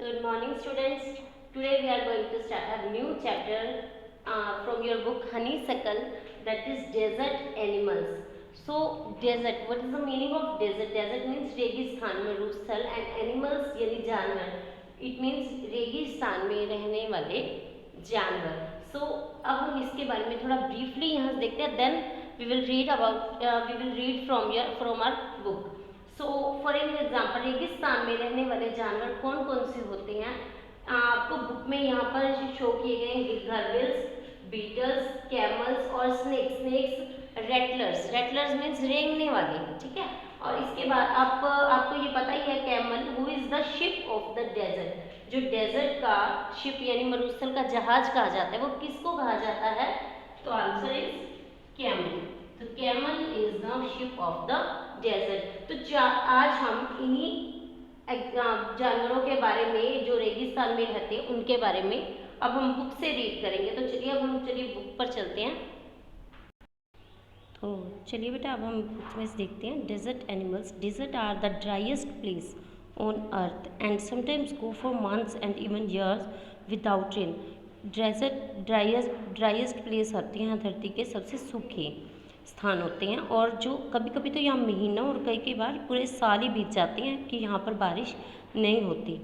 Good morning, students. Today we are going to start a new chapter from your book Honeysuckle, that is desert animals. So desert, what is the meaning of desert? Desert means रेगिस्तान मरुस्थल and animals यानी जानवर. It means रेगिस्तान में रहने वाले जानवर. So अब हम इसके बारे में थोड़ा briefly यहाँ से देखते हैं. Then we will read from our book. So for example रेगिस्तान में रहने वाले जानवर कौन कौन से होते हैं? आपको बुक में यहाँ पर शो किए गए हैं गर्बिल्स, बीटल्स, कैमल्स और स्नेक्स रेटलर्स मीन्स रेंगने वाले, ठीक है। और इसके बाद आपको ये पता ही है camel who is the ship of the desert, जो डेजर्ट का शिप यानी मरुस्थल का जहाज कहा जाता है, वो किसको कहा जाता है? तो आंसर इज कैमल। तो camel is the ship of the desert. तो आज हम इन्हीं जानवरों के बारे में जो रेगिस्तान में रहते हैं उनके बारे में अब हम बुक से रीड करेंगे। तो चलिए अब हम बुक पर चलते हैं। तो चलिए बेटा अब हम बुक में से देखते हैं। Desert animals. Desert are the driest place on earth and sometimes go for months and even years without rain. Desert driest place होती हैं धरती के सबसे सूखे स्थान होते हैं, और जो कभी कभी तो यहाँ महीनों और कई बार पूरे साल ही बीत जाते हैं कि यहाँ पर बारिश नहीं होती।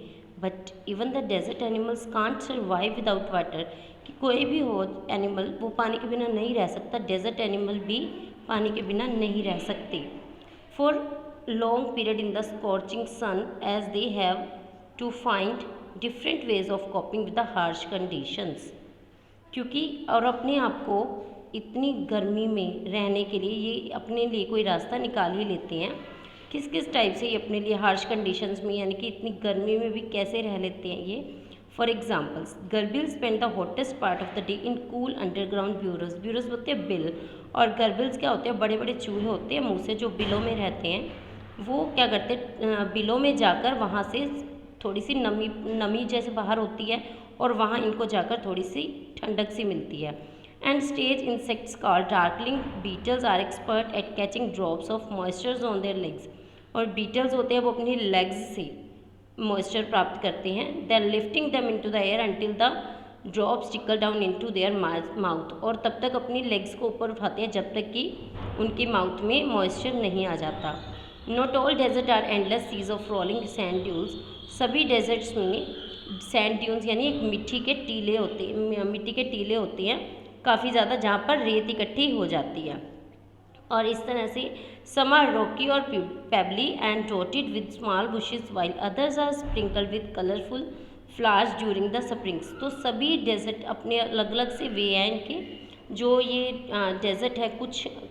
But even the desert animals can't survive without water, कि कोई भी हो एनिमल वो पानी के बिना नहीं रह सकता। डेजर्ट एनिमल भी पानी के बिना नहीं रह सकते for long period in the scorching sun, as they have to find different ways of coping with the harsh conditions. क्योंकि और अपने आप को इतनी गर्मी में रहने के लिए ये अपने लिए कोई रास्ता निकाल ही लेते हैं। किस किस टाइप से ये अपने लिए हार्श कंडीशंस में यानी कि इतनी गर्मी में भी कैसे रह लेते हैं ये। For examples, gerbils spend the hottest part of the day in cool underground burrows. Burrows होते हैं बिल, और गर्बिल्स क्या होते हैं? बड़े बड़े चूहे होते हैं मुँह से जो बिलों में रहते हैं। वो क्या करते हैं? बिलों में जाकर वहाँ से थोड़ी सी नमी जैसे बाहर होती है, और वहाँ इनको जाकर थोड़ी सी ठंडक सी मिलती है। And stage insects called darkling beetles are expert at catching drops of moisture on their legs. और beetles होते हैं वो अपनी legs से moisture प्राप्त करते हैं। They are lifting them into the air until the drops trickle down into their mouth. और तब तक अपनी legs को ऊपर उठाते हैं जब तक कि उनकी mouth में moisture नहीं आ जाता। Not all deserts are endless seas of rolling sand dunes. सभी deserts में sand dunes यानी एक मिट्टी के टीले होते हैं काफ़ी ज़्यादा, जहाँ पर रेत इकट्ठी हो जाती है। और इस तरह से सम आर रॉकी और pebbly and dotted with small bushes while others are sprinkled with colourful flowers during the springs. तो सभी डेजर्ट अपने अलग अलग से वे हैं इनके। जो ये डेजर्ट है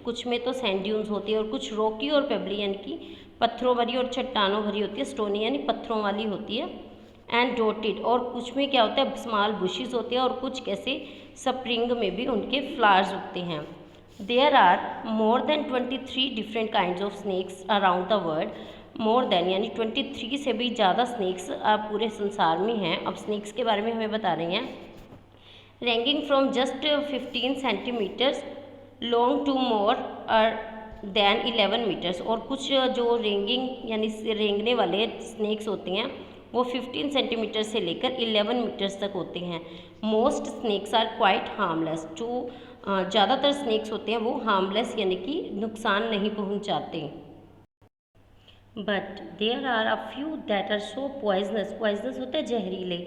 कुछ में तो सैंड ड्यून्स होती है, और कुछ रॉकी और पेबली यानी कि पत्थरों भरी और चट्टानों भरी होती है। स्टोनी यानी पत्थरों वाली होती है। एंड डॉटेड, और कुछ में क्या होता है? स्मॉल बुशेस होते हैं, और कुछ कैसे स्प्रिंग में भी उनके फ्लावर्स उगते हैं। There are more than 23 different kinds of snakes around the world. More than यानी 23 से भी ज़्यादा स्नैक्स पूरे संसार में हैं। अब स्नैक्स के बारे में हमें बता रहे हैं। Ranging from just 15 centimetres long to more than 11 metres. और कुछ जो रेंगने वाले स्नैक्स होते हैं वो 15 सेंटीमीटर से लेकर 11 मीटर्स तक होते हैं। Most snakes are quite harmless. जो ज़्यादातर स्नैक्स होते हैं वो हार्मलेस यानी कि नुकसान नहीं पहुंचाते। But there are a few that are so poisonous होते हैं जहरीले।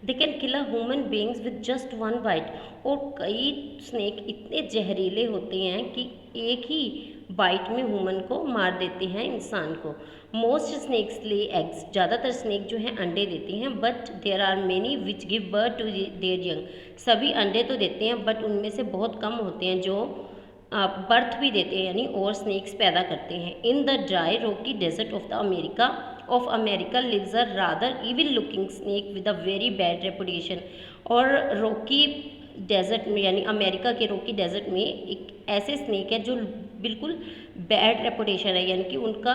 They can kill a human beings with just one bite. और कई स्नैक इतने जहरीले होते हैं कि एक ही बाइट में ह्यूमन को मार देते हैं इंसान को। Most snakes lay eggs. ज़्यादातर स्नैक जो हैं अंडे देते हैं। But there are many which give birth to their young. सभी अंडे तो देते हैं बट उनमें से बहुत कम होते हैं जो बर्थ भी देते हैं यानी और स्नैक्स पैदा करते हैं। In the dry rocky desert of America lives a rather evil looking snake with a very bad reputation. और रॉकी डेजर्ट में यानी अमेरिका के रॉकी डेजर्ट में एक ऐसे स्नैक है जो बिल्कुल बैड रेपुटेशन है, यानी कि उनका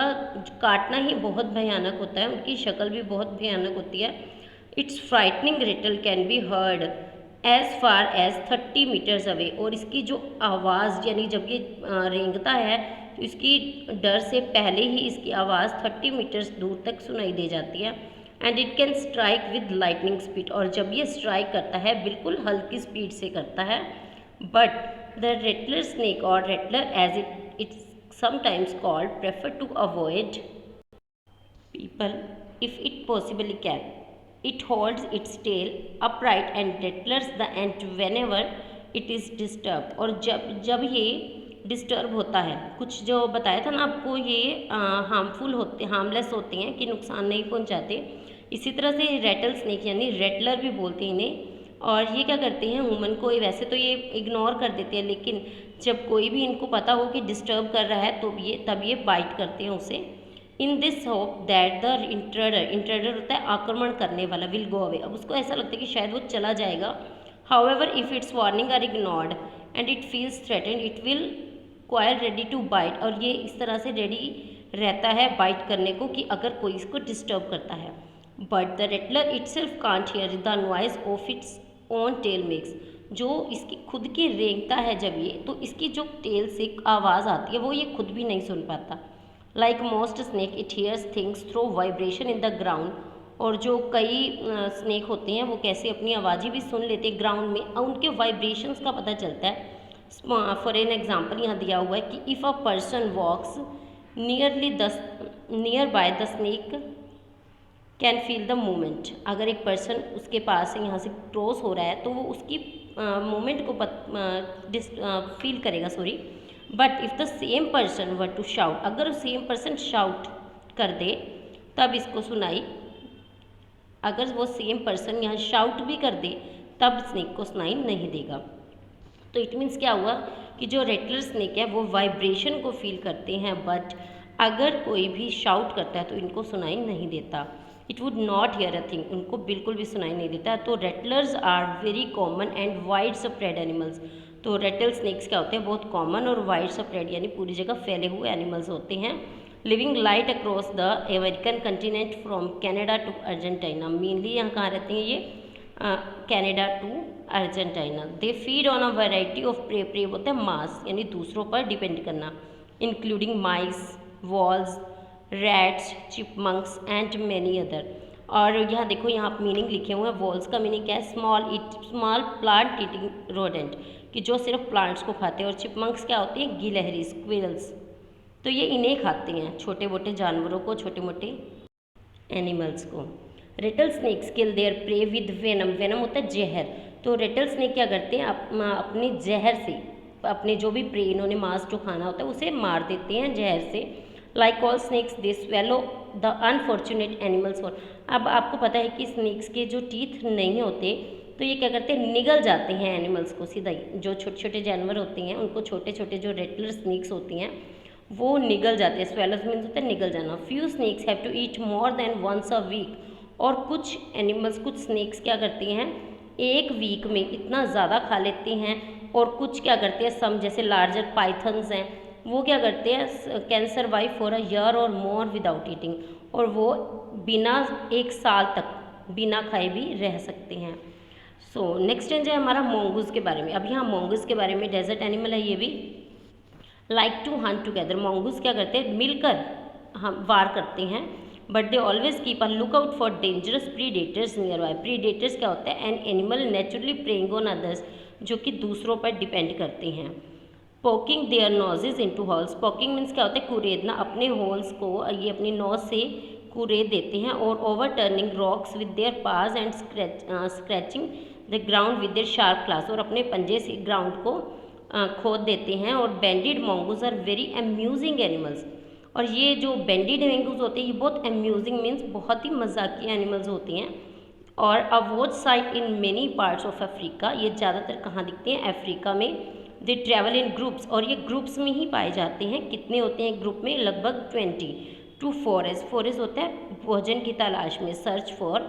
काटना ही बहुत भयानक होता है, उनकी शक्ल भी बहुत भयानक होती है। It's frightening rattle can be heard as far as 30 metres away. और इसकी जो आवाज़ यानी जब ये रेंगता है तो इसकी डर से पहले ही इसकी आवाज़ 30 मीटर्स दूर तक सुनाई दे जाती है। And it can strike with lightning speed, और जब ये स्ट्राइक करता है बिल्कुल हल्की स्पीड से करता है. बट द रेटलर स्नेक और rattler as it's sometimes called prefer to avoid people if it possibly can. It holds its tail upright and rattles the end whenever it is disturbed. और जब ये disturb होता है, कुछ जो बताया था ना आपको, ये हार्मफुल होते, हार्मलेस होते हैं कि नुकसान नहीं पहुंचाते. इसी तरह से रेटल स्नेक यानी रेटलर भी बोलते हैं इन्हें. और ये क्या करते हैं, ह्यूमन को वैसे तो ये इग्नोर कर देते हैं, लेकिन जब कोई भी इनको पता हो कि डिस्टर्ब कर रहा है तो तब ये बाइट करते हैं उसे. In this hope that the intruder होता है आक्रमण करने वाला, विल गो अवे. अब उसको ऐसा लगता है कि शायद वो चला जाएगा. However if its warning are ignored and it feels threatened it will quite ready to bite. और ये इस तरह से रेडी रहता है बाइट करने को कि अगर कोई इसको डिस्टर्ब करता है. But the rattler itself can't hear the noise of its own tail makes. जो इसकी खुद की रेंगता है जब ये, तो इसकी जो टेल से आवाज़ आती है वो ये खुद भी नहीं सुन पाता. Like most snake it hears things through vibration in the ground. और जो कई स्नेक होते हैं वो कैसे अपनी आवाज़ें भी सुन लेते हैं ग्राउंड में, और उनके वाइब्रेशंस का पता चलता है. फॉर एन एग्जाम्पल यहाँ दिया हुआ है कि if a person walks near by the snake can feel the movement. अगर एक पर्सन उसके पास से यहाँ से क्रॉस हो रहा है तो वो उसकी मूवमेंट को फील करेगा. But if the same person were to shout, अगर सेम पर्सन शाउट कर दे तब इसको सुनाई, अगर वो सेम पर्सन यहाँ शाउट भी कर दे तब स्नेक को सुनाई नहीं देगा. तो इट मीन्स क्या हुआ कि जो रेटलर स्नेक है वो वाइब्रेशन को फील करते हैं, बट अगर कोई भी शाउट करता है तो इनको सुनाई नहीं देता. It would not hear a thing, उनको बिल्कुल भी सुनाई नहीं देता. तो rattlers are very common and wide spread animals. तो रेटल स्नेक्स क्या होते हैं, बहुत कॉमन और वाइड स्प्रेड यानी पूरी जगह फैले हुए एनिमल्स होते हैं. Living right across the American continent from Canada to Argentina. Mainly यहाँ कहाँ रहते हैं ये, Canada to Argentina. They feed on a variety of prey. Prey होता है मांस यानी दूसरों पर डिपेंड करना, including mice, voles, rats, chipmunks and many other. और यहाँ देखो, यहाँ मीनिंग लिखे हुए हैं. वॉल्स का मीनिंग क्या है, स्मॉल प्लांट ईटिंग रोडेंट, कि जो सिर्फ प्लांट्स को खाते हैं. और चिपमंक्स क्या होते हैं, गिलहरी, स्क्विरल्स. तो ये इन्हें खाते हैं, छोटे मोटे जानवरों को, छोटे मोटे एनिमल्स को. Rattlesnakes kill their prey with venom. Venom होता है जहर. तो रेटल स्नेक क्या करते हैं, अपनी जहर से अपने जो भी प्रे, इन्होंने मांस जो खाना होता है उसे मार देते हैं जहर से. Like all snakes they swallow the unfortunate animals. और अब आपको पता है कि स्नेक्स के जो टीथ नहीं होते तो ये क्या करते हैं, निगल जाते हैं एनिमल्स को सीधा ही. जो छोटे छोटे जानवर होते हैं उनको छोटे छोटे जो रेटलर स्नेक्स होती हैं वो निगल जाते हैं. स्वेलोज मीन्स होता है निगल जाना. Few snakes have to eat more than once a week. और कुछ एनिमल्स, कुछ स्नेक्स क्या करती हैं, एक वीक में इतना ज़्यादा खा लेते हैं. और कुछ क्या करते हैं, सम जैसे लार्जर पाइथन्स हैं, वो क्या करते हैं, can survive for a year और मोर विदाउट ईटिंग. और वो बिना एक साल तक बिना खाए भी रह सकते हैं. सो नेक्स्ट रेंज है हमारा मोंगूज के बारे में. अब यहाँ मोंगूज के बारे में, डेजर्ट एनिमल है ये भी. Like to hunt together. Mongoose क्या करते हैं, मिलकर हम वार करते हैं. But they always keep a look out for dangerous predators near by. Predators क्या होता है, an animal naturally preying on others, जो कि दूसरों पर डिपेंड करते हैं. Poking their noses into holes. Poking means क्या होता है, कुरेदना. अपने होल्स को ये अपनी नोज से कुरेद देते हैं. और over turning rocks with their pass and scratching the ground with their sharp class. और अपने पंजे से ग्राउंड को खोद देते हैं. और banded mongoose are very amusing animals. और ये जो बेंडेड मोंगूज होते हैं ये बहुत अम्यूजिंग मीन्स बहुत ही मजाकी एनिमल्स होते हैं. और अवॉच sight in many parts of Africa. ये ज़्यादातर कहाँ दिखते हैं, अफ्रीका में. They travel in groups. और ये ग्रुप्स में ही पाए जाते हैं. कितने होते हैं ग्रुप में, लगभग 20. To forest. फॉरेस्ट होता है भोजन की तलाश में, search for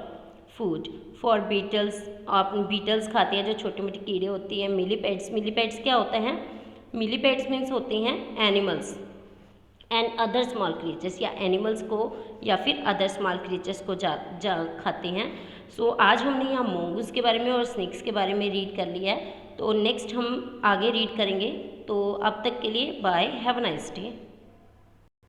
food. For beetles. आप बीटल्स खाते हैं जो छोटे मोटे कीड़े होती हैं. मिलीपेड्स. मिलीपेड्स क्या होता है, मिलीपेड्स मीन्स होते हैं animals and other small creatures, या एनिमल्स को या फिर अदर स्मॉल क्रीचर्स को खाते हैं. सो आज हमने यहाँ मोंगूज के बारे में और स्नेक्स के बारे में रीड कर लिया है. तो नेक्स्ट हम आगे रीड करेंगे. तो अब तक के लिए bye, have a nice day.